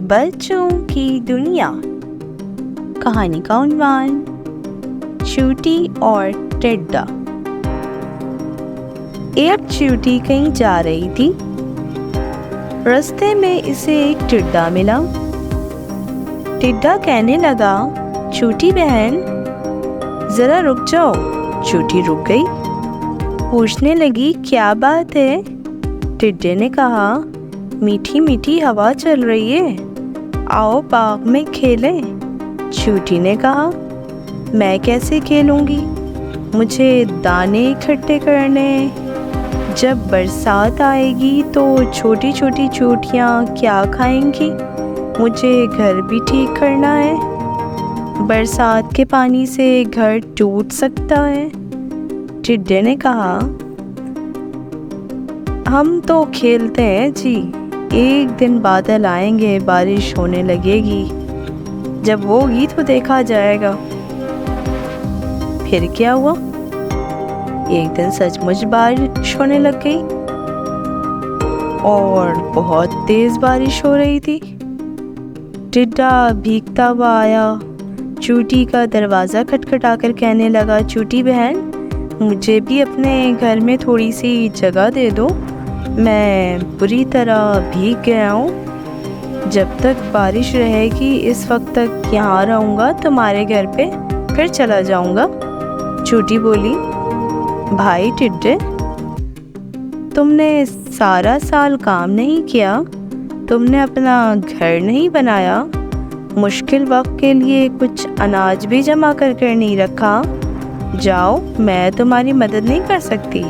बच्चों की दुनिया। कहानी का उन्वान चूटी और टिड्डा। एक चूटी कहीं जा रही थी। रास्ते में इसे एक टिड्डा मिला। टिड्डा कहने लगा, चूटी बहन जरा रुक जाओ। चूटी रुक गई। पूछने लगी, क्या बात है? टिड्डे ने कहा, मीठी मीठी हवा चल रही है, आओ बाग में खेलें। चूटी ने कहा, मैं कैसे खेलूंगी, मुझे दाने इकट्ठे करने। जब बरसात आएगी तो छोटी छोटी चूटियाँ क्या खाएंगी, मुझे घर भी ठीक करना है। बरसात के पानी से घर टूट सकता है। टिड्डे ने कहा, हम तो खेलते हैं जी, एक दिन बादल आएंगे, बारिश होने लगेगी, जब होगी तो देखा जाएगा। फिर क्या हुआ? एक दिन सचमुच बारिश होने लग गई और बहुत तेज बारिश हो रही थी। टिड्डा भीगता हुआ आया, चूटी का दरवाज़ा खटखटाकर कहने लगा, चूटी बहन मुझे भी अपने घर में थोड़ी सी जगह दे दो, मैं बुरी तरह भीग गया हूँ। जब तक बारिश रहेगी इस वक्त तक यहाँ रहूँगा, तुम्हारे घर पे फिर चला जाऊँगा। चूटी बोली, भाई टिड्डे, तुमने सारा साल काम नहीं किया, तुमने अपना घर नहीं बनाया, मुश्किल वक्त के लिए कुछ अनाज भी जमा कर नहीं रखा। जाओ, मैं तुम्हारी मदद नहीं कर सकती।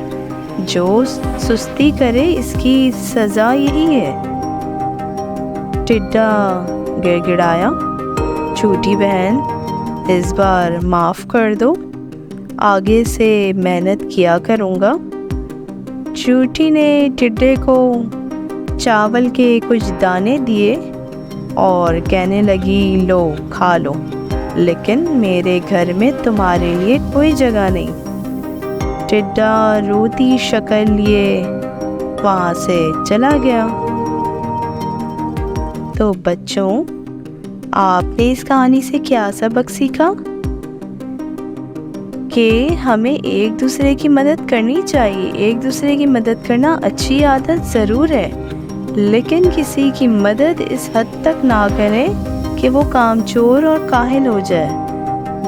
जो सुस्ती करे इसकी सज़ा यही है। टिड्डा गिड़गिड़ाया, चूटी बहन इस बार माफ़ कर दो, आगे से मेहनत किया करूँगा। चूटी ने टिड्डे को चावल के कुछ दाने दिए और कहने लगी, लो खा लो, लेकिन मेरे घर में तुम्हारे लिए कोई जगह नहीं। टिड्डा रोती शक्ल लिए वहाँ से चला गया। तो बच्चों, आपने इस कहानी से क्या सबक सीखा? कि हमें एक दूसरे की मदद करनी चाहिए। एक दूसरे की मदद करना अच्छी आदत ज़रूर है, लेकिन किसी की मदद इस हद तक ना करें कि वो कामचोर और काहिल हो जाए।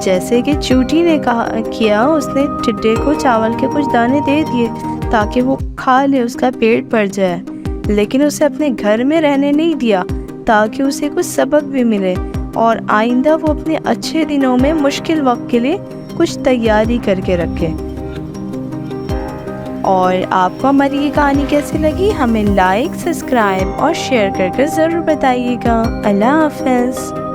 जैसे कि चूटी ने किया, उसने टिड्डे को चावल के कुछ दाने दे दिए ताकि वो खा ले, उसका पेट भर जाए, लेकिन उसे अपने घर में रहने नहीं दिया ताकि उसे कुछ सबक भी मिले और आइंदा वो अपने अच्छे दिनों में मुश्किल वक्त के लिए कुछ तैयारी करके रखे। और आपको हमारी ये कहानी कैसी लगी, हमें लाइक, सब्सक्राइब और शेयर करके ज़रूर बताइएगा। अल्लाह हाफ़िज़।